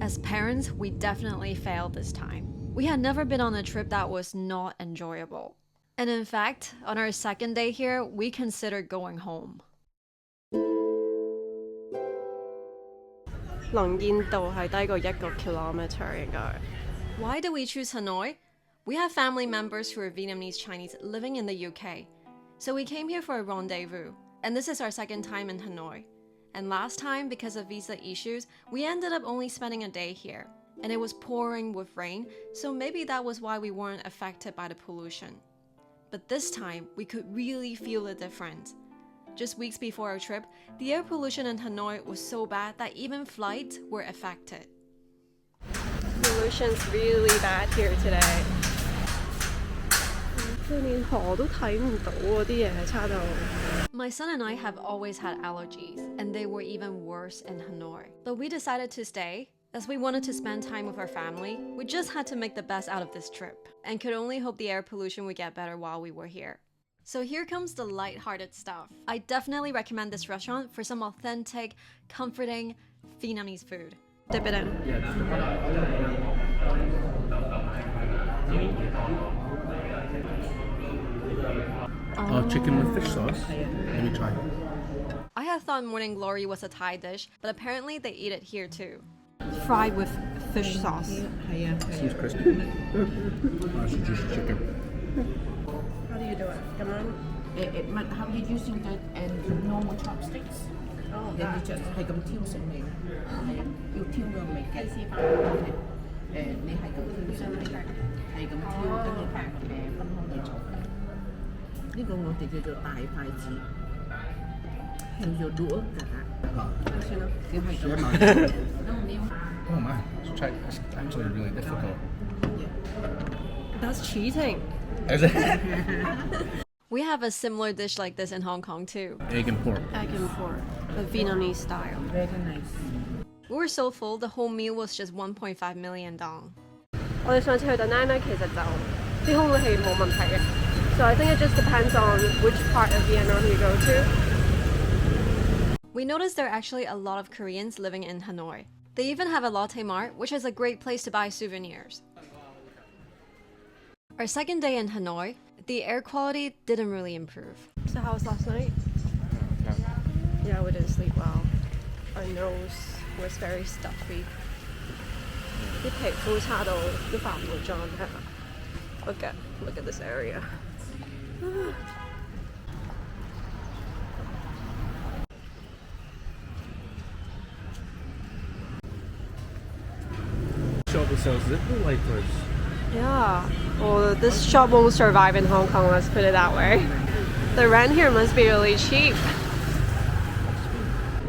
As parents, we definitely failed this time. We had never been on a trip that was not enjoyable. And in fact, on our second day here, we considered going home. 能見度係低過1 kilometer 應該。Why did we choose Hanoi? We have family members who are Vietnamese Chinese living in the UK. So we came here for a rendezvous. And this is our second time in Hanoi. And last time, because of visa issues, we ended up only spending a day here. And it was pouring with rain, so maybe that was why we weren't affected by the pollution. But this time, we could really feel the difference. Just weeks before our trip, the air pollution in Hanoi was so bad that even flights were affected. Pollution's really bad here today. 連河都睇唔到喎，啲嘢差到。My son and I have always had allergies, and they were even worse in Hanoi. But we decided to stay, as we wanted to spend time with our family. We just had to make the best out of this trip, and could only hope the air pollution would get better while we were here. So here comes the light-hearted stuff. I definitely recommend this restaurant for some authentic, comforting Vietnamese food. Dip it in. Chicken with fish sauce. Let me try. I had thought Morning Glory was a Thai dish, but apparently they eat it here too. Fried with fish sauce. Seems crispy. That's a juicy chicken. How do you do it? Come on. How did you do that and normal chopsticks? Oh, Then you just 係咁挑食味，係啊，要挑個味嘅。你係咁挑食味，係咁挑，跟住分開嚟做。呢個我哋叫做大筷子，叫做đũa cả。叫係咁。Oh my, it's actually really difficult. That's cheating. Is it? We have a similar dish like this in Hong Kong too. Egg and pork. Egg and pork, the Vietnamese style. Very nice. We were so full, the whole meal was just 1.5 million dong. 我哋上次去 Da Nang 咧，其實就啲空氣冇問題嘅。So I think it just depends on which part of Vietnam you go to. We noticed there are actually a lot of Koreans living in Hanoi. They even have a latte mart, which is a great place to buy souvenirs. Our second day in Hanoi, the air quality didn't really improve. So how was last night? Yeah, we didn't sleep well. Our nose was very stuffy. 啲皮膚差到都化唔到妝係嘛 Look at this area. Shop that sells zipper wipers. Yeah. Well, this shop won't survive in Hong Kong, let's put it that way. The rent here must be really cheap.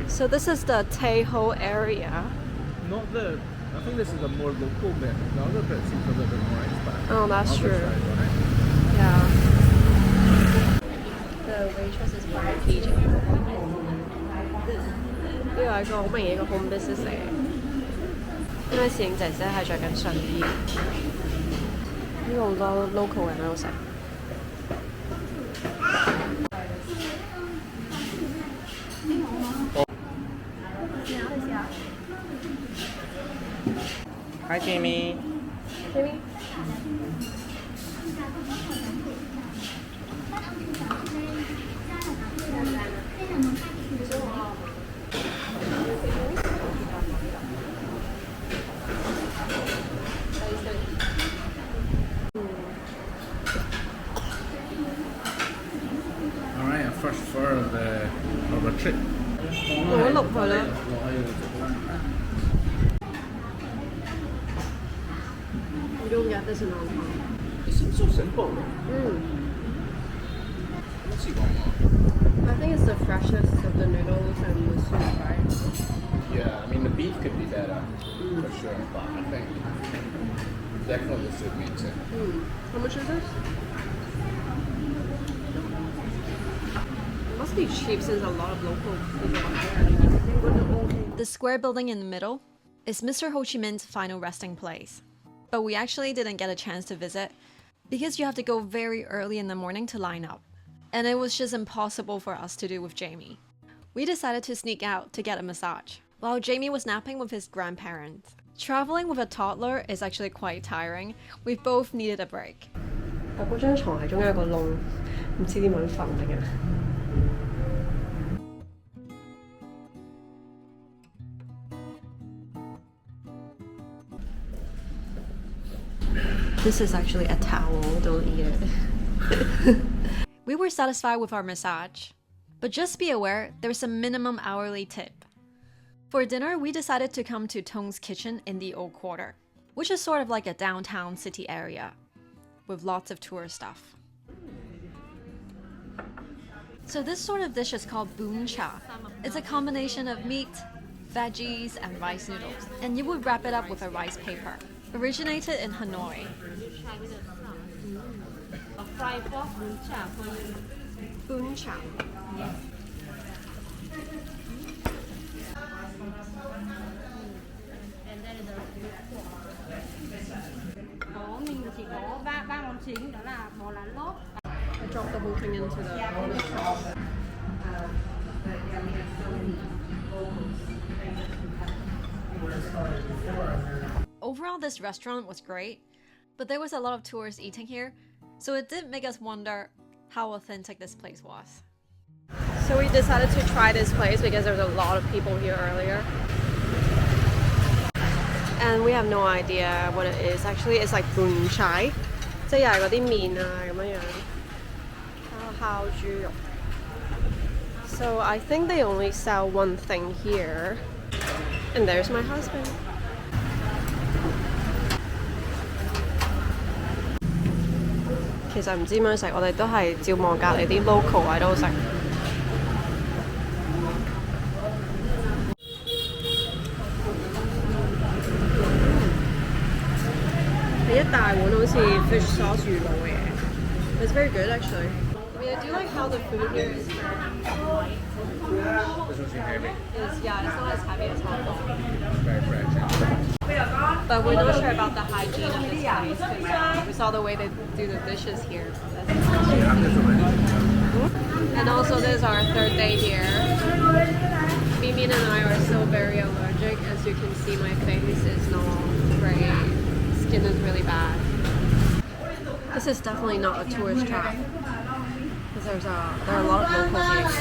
So this is the Tay-Ho area. Not the. I think this is a more local bit. The other bit seems a little bit more expat. Oh, that's true. Yeah. The waitress is very teaching. 呢個係一個好明顯嘅 home business 嚟嘅，因為侍應姐姐係着緊睡衣。呢個好多 local 人喺度食。Hi, Jamie. Jamie? Alright, our first fur of our trip. 攞落去啦。You don't get this in Hong Kong. It seems so simple. What's he going I think it's the freshness of the noodles and the soup, right? Yeah, I mean the beef could be better for sure, but I think definitely the soup makes it. How much is this? It must be cheap since a lot of local people are here. The square building in the middle is Mr. Ho Chi Minh's final resting place. But we actually didn't get a chance to visit because you have to go very early in the morning to line up. And it was just impossible for us to do with Jamie. We decided to sneak out to get a massage while Jamie was napping with his grandparents. Traveling with a toddler is actually quite tiring. We've both needed a break. 我嗰張床係中間有個窿，唔知點樣瞓定啊！ This is actually a towel, don't eat it. We were satisfied with our massage, but just be aware there's a minimum hourly tip. For dinner, we decided to come to Tong's Kitchen in the Old Quarter, which is sort of like a downtown city area with lots of tourist stuff. So this sort of dish is called bún cha. It's a combination of meat, veggies, and rice noodles, and you would wrap it up with a rice paper. Originated in Hanoi. Fried pork bún chả for you. Bún cha. And then the của mình chỉ có ba món chính, đó là bò lá lốt. I dropped the whole thing into the Overall, this restaurant was great, but there was a lot of tourists eating here, so it did make us wonder how authentic this place was. So we decided to try this place because there was a lot of people here earlier. And we have no idea what it is. Actually, it's like bún chai. 即係又係嗰啲麵啊咁樣樣。烤豬肉。So I think they only sell one thing here. And there's my husband.其實唔知點樣食，我哋都係照望隔離啲 local 喺度食。係一大碗好似 fish sauce 魚露嘅嘢。It's very good actually. I mean, I do like how the food here is very light. This one's heavy. Yeah, it's not as heavy as Hong Kong. Very fresh. But we're not sure about the hygiene of this place because we saw the way they do the dishes here. And also this is our third day here. Mimin and I are still very allergic. As you can see, my face is not great. Skin is really bad. This is definitely not a tourist trap because there are a lot of locals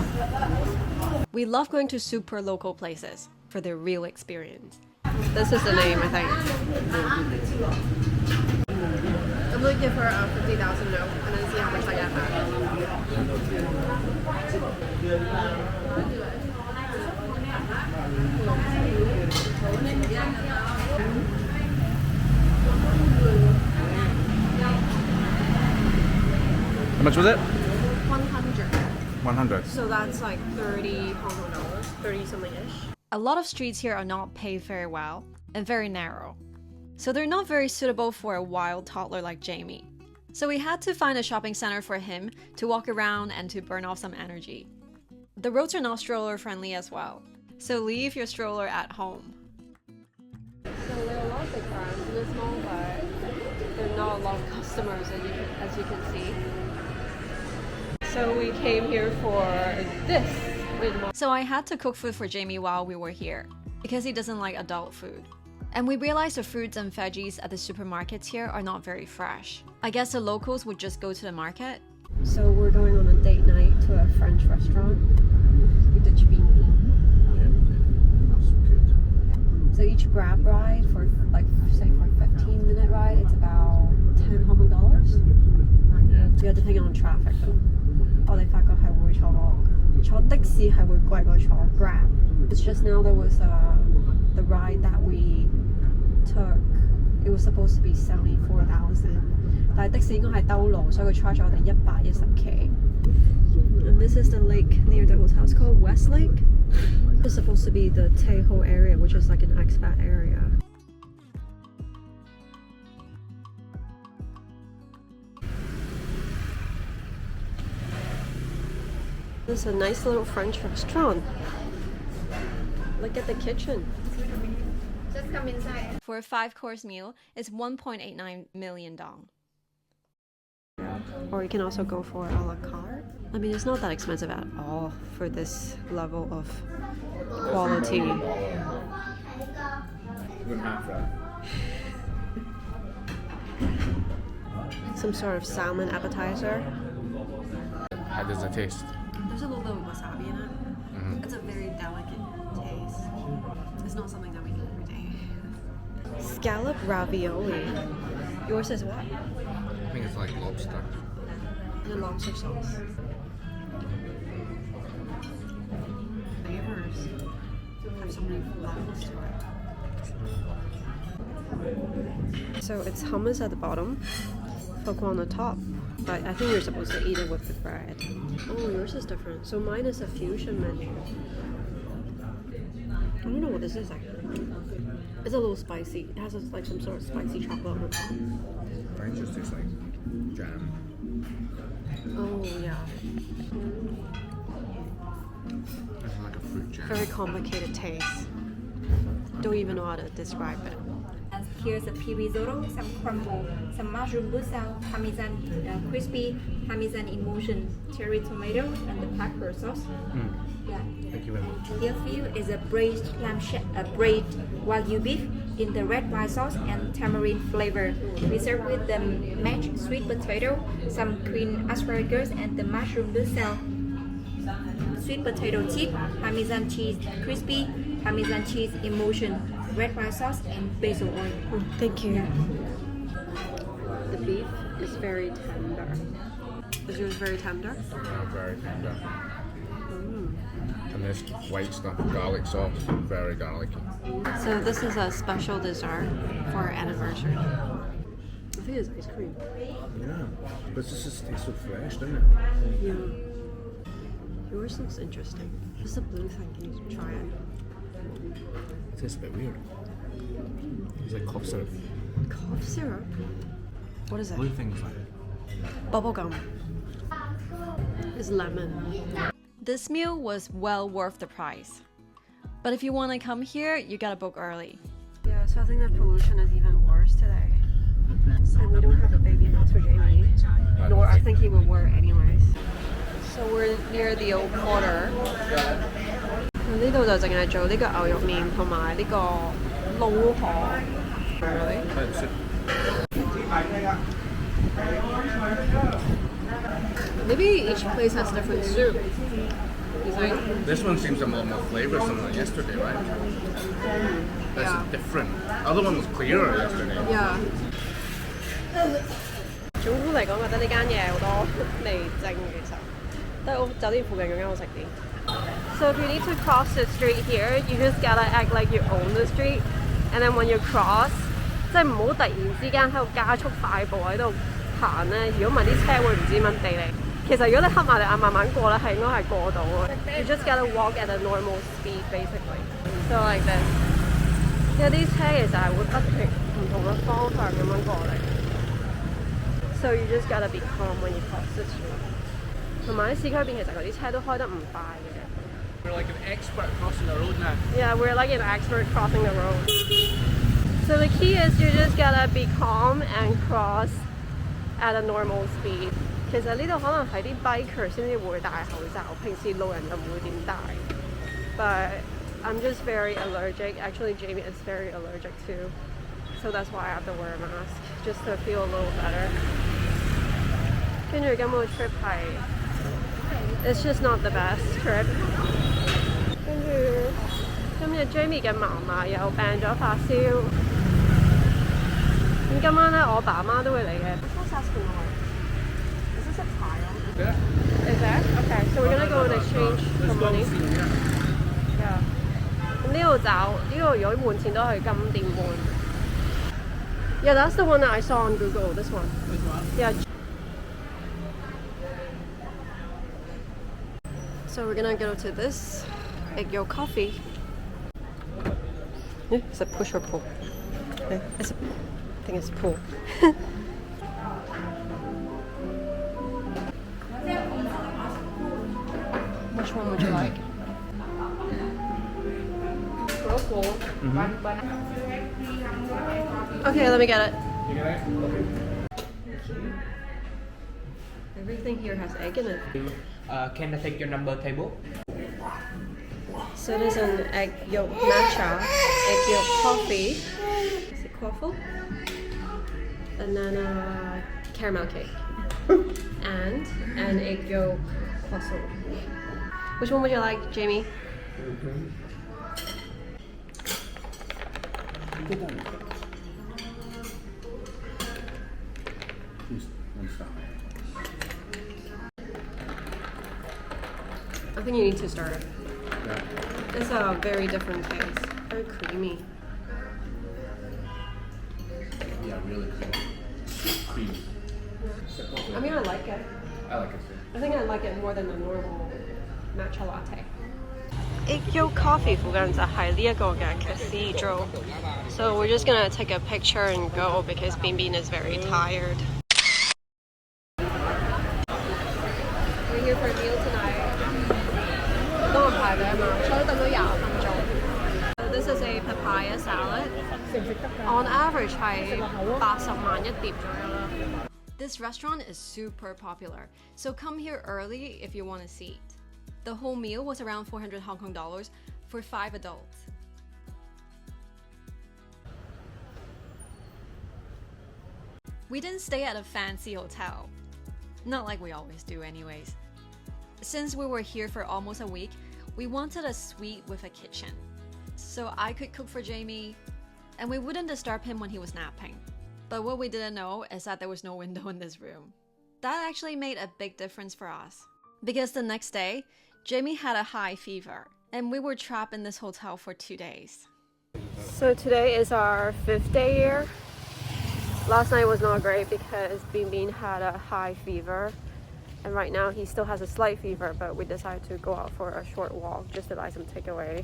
here. We love going to super local places for the real experience. This is the name, I think. I'm going to give her a 50,000 note and then see how much I get back. How much was it? 100. 100. So that's like 30 Hong Kong dollars, 30 something-ish. A lot of streets here are not paved very well and very narrow, so they're not very suitable for a wild toddler like Jamie. So we had to find a shopping center for him to walk around and to burn off some energy. The roads are not stroller friendly as well, so leave your stroller at home. So there are a lot of big brands in this mall, but there are not a lot of customers as you can see. So we came here for this. So I had to cook food for Jamie while we were here, because he doesn't like adult food. And we realized the fruits and veggies at the supermarkets here are not very fresh. I guess the locals would just go to the market. So we're going on a date night to a French restaurant with the Chibini. So each Grab ride for like say for a 15-minute ride, it's about 10 Hong Kong dollars. Yeah, depending on traffic though. 我哋發覺係會坐的士係會貴過坐 Grab. It's just now there was the ride that we took. It was supposed to be 74,000. 但係的士應該係兜路，所以佢 charge 我哋110K. And this is the lake near the hotel. It's called West Lake. It's supposed to be the Taeho area, which is like an expat area. This is a nice little French restaurant. Look at the kitchen. Just come inside. For a 5-course meal, it's 1.89 million dong. Or you can also go for a la carte. I mean, it's not that expensive at all for this level of quality. Even half that. Some sort of salmon appetizer. How does it taste? There's a little bit of wasabi in it. It's a very delicate taste. It's not something that we eat every day. Scallop ravioli. Yours is what? I think it's like lobster. In a lobster sauce. Flavors have so many levels to it. So it's hummus at the bottom, pho on the top. But I think you're supposed to eat it with the bread. Oh, yours is different. So mine is a fusion menu. I don't know what this is actually. It's a little spicy. It has like some sort of spicy chocolate on the top. Mine just tastes like jam. Oh yeah. It's like a fruit jam. Very complicated taste. Don't even know how to describe it. And here's a pea risotto, some crumble, some mushroom bussel, parmesan crispy, parmesan emulsion, cherry tomato, and the pepper sauce. Yeah. Thank you very much. Here for you is a braised braised wagyu beef in the red wine sauce and tamarind flavor. We serve with the mashed sweet potato, some green asparagus, and the mushroom bussel. Sweet potato chip, parmesan cheese crispy, parmesan cheese emulsion, red wine sauce, and basil oil. Thank you. The beef is very tender. Is yours very tender? Very tender. And this white stuff, garlic sauce, very garlicky. So this is a special dessert for our anniversary. I think it's ice cream. Yeah, but this just tastes so fresh, doesn't it? Yeah. Yours looks interesting. What's the blue thing? Can you try it? It tastes a bit weird. It's like cough syrup. Cough syrup? What is it? Blue thing's like Bubblegum. It's lemon. This meal was well worth the price. But if you want to come here, you gotta book early. Yeah, so I think the pollution is even worse today. And we don't have a baby mask for Jamie. Nor I think he will wear it anyways. So we're near the old quarter. 呢度就淨係做呢個牛肉麵同埋呢個撈河。Really? Maybe each place has different soup. You think? This one seems a lot more flavoursome than yesterday, right? This is different. The other one was clearer yesterday. Yeah. 總括嚟講，覺得呢間嘢好多味精其實，都係酒店附近嗰間好食啲。So if you need to cross the street here, you just gotta act like you own the street, and then when you cross, 即係唔好突然之間喺度加速快步喺度行咧。如果唔係啲車會唔知乜地嚟。其實如果你黑埋你眼慢慢過咧，係應該係過到嘅。You just gotta walk at a normal speed, basically. So like this. 有啲車其實係會不停唔同嘅方向咁樣過嚟。So you just gotta be calm when you cross the street. 同埋喺市區入邊，其實嗰啲車都開得唔快嘅。We're like an expert crossing the road now. Yeah, we're like an expert crossing the road. So the key is you just gotta be calm and cross at a normal speed. 其實呢度可能係啲 biker 先至會戴口罩，平時路人就唔會點戴。But I'm just very allergic. Actually, Jamie is very allergic too. So that's why I have to wear a mask, just to feel a little better. 跟住今個 trip 係 it's just not the best trip. 跟住今日 Jamie 嘅嫲嫲又病咗發燒。咁今晚咧，我爸媽都會嚟嘅。Is this a tile? Yeah. Is there? Okay, so we're gonna go and exchange some money. Yeah. 咁呢度找呢度如果換錢都係金店換。Yeah, that's the one that I saw on Google. This one. This one? Yeah. So we're gonna go to this egg yolk coffee. It's a push or pull. I think it's pull. Which one would you like? Okay, let me get it. You get it? Everything here has egg in it. Can I take your number table? So there's an egg yolk matcha, egg yolk coffee, is it quaffle? And then a caramel cake. And an egg yolk croissant. Which one would you like, Jamie? I think you need to start it. Yeah. It's a very different taste. Very creamy. Yeah, really cool. Creamy. I mean, I like it. I like it too. I think I like it more than the normal matcha latte. Egg yolk coffee 附近就係呢一個嘅 cathedral. So we're just gonna take a picture and go because Bin Bin is very tired. We're here for a meal tonight. 都唔排隊啊嘛，所以等咗20分鐘。So this is a papaya salad. On average 係80萬一碟左右啦。This restaurant is super popular, so come here early if you want a seat. The whole meal was around 400 Hong Kong dollars for 5 adults. We didn't stay at a fancy hotel. Not like we always do anyways. Since we were here for almost a week, we wanted a suite with a kitchen. So I could cook for Jamie, and we wouldn't disturb him when he was napping. But what we didn't know is that there was no window in this room. That actually made a big difference for us. Because the next day, Jamie had a high fever, and we were trapped in this hotel for 2 days. So today is our 5th day here. Last night was not great because Bin Bin had a high fever. And right now he still has a slight fever, but we decided to go out for a short walk just to buy some takeaway.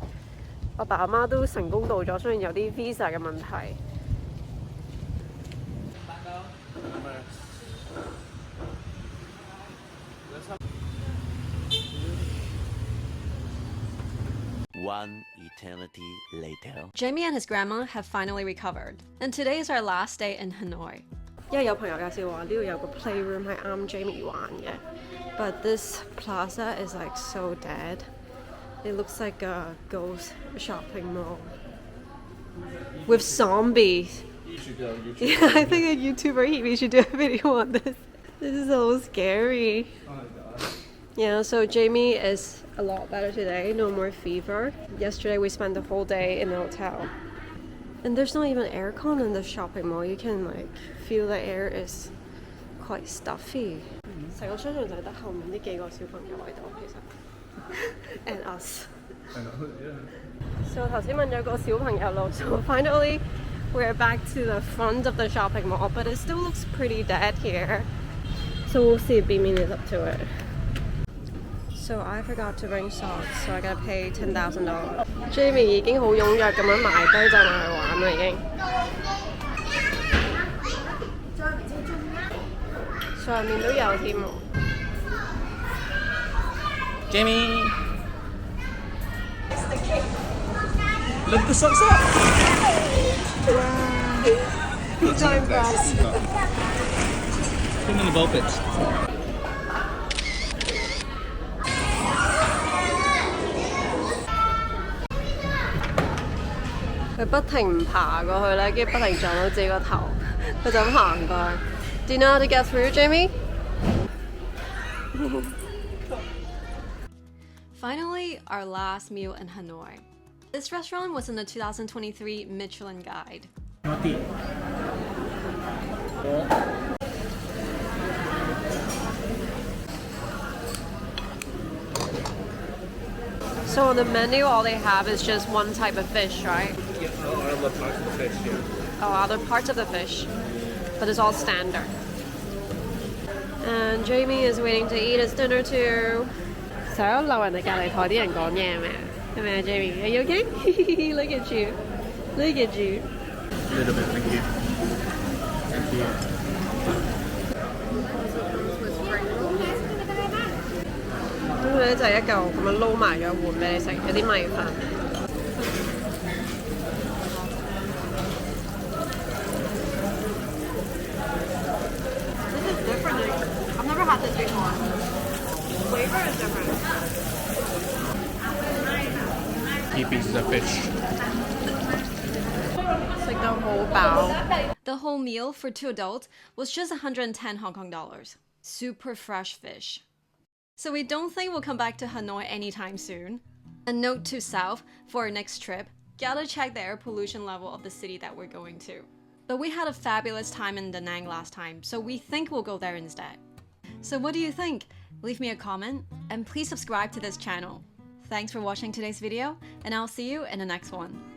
我爸媽都成功到咗，雖然有啲 visa 嘅問題。One eternity later. Jamie and his grandma have finally recovered, and today is our last day in Hanoi. 因為有朋友介紹話呢度有個 playroom 係啱 Jamie 玩嘅 ，but this plaza is like so dead. It looks like a ghost shopping mall with zombies. You should go YouTube. Yeah, I think a YouTuber we should do a video on this. This is so scary. Oh my god. Yeah, so Jamie is a lot better today. No more fever. Yesterday we spent the whole day in the hotel. And there's not even aircon in the shopping mall. You can like feel the air is quite stuffy. 成個商場就係得後面呢幾個小朋友喺度，其實。And us. I know, yeah. So 頭先問咗個小朋友路， so finally we're back to the front of the shopping mall, but it still looks pretty dead here. So we'll see if Bin is up to it. So I forgot to bring socks, so I gotta pay $10,000. Jamie 已經好踴躍咁樣埋堆就埋去玩啦已經。上面都有添喎。Jamie! Lift the socks up! Good time, Brad. Put them in the ball pits. 佢不停唔爬過去咧，跟住不停撞到自己個頭，佢就咁行過去。Do you know how to get through, Jamie? Finally, our last meal in Hanoi. This restaurant was in the 2023 Michelin Guide. So on the menu, all they have is just one type of fish, right? Yeah, other parts of the fish, yeah. Oh, other parts of the fish, but it's all standard. And Jamie is waiting to eat his dinner too. 成日都鬧人哋隔離台啲人講嘢係咪啊？係咪啊 Jamie? Are you okay? Look at you. Look at you. A little bit, thank you. Thank you. 咁佢咧就係一嚿咁樣撈埋咗碗俾你食，有啲米飯。This is different. I've never had this before. Flavor is different. fish. It's like the whole bao. The whole meal for 2 adults was just 110 Hong Kong dollars. Super fresh fish. So we don't think we'll come back to Hanoi anytime soon. A note to South for our next trip, gotta check the air pollution level of the city that we're going to. But we had a fabulous time in Da Nang last time, so we think we'll go there instead. So what do you think? Leave me a comment, and please subscribe to this channel. Thanks for watching today's video, and I'll see you in the next one.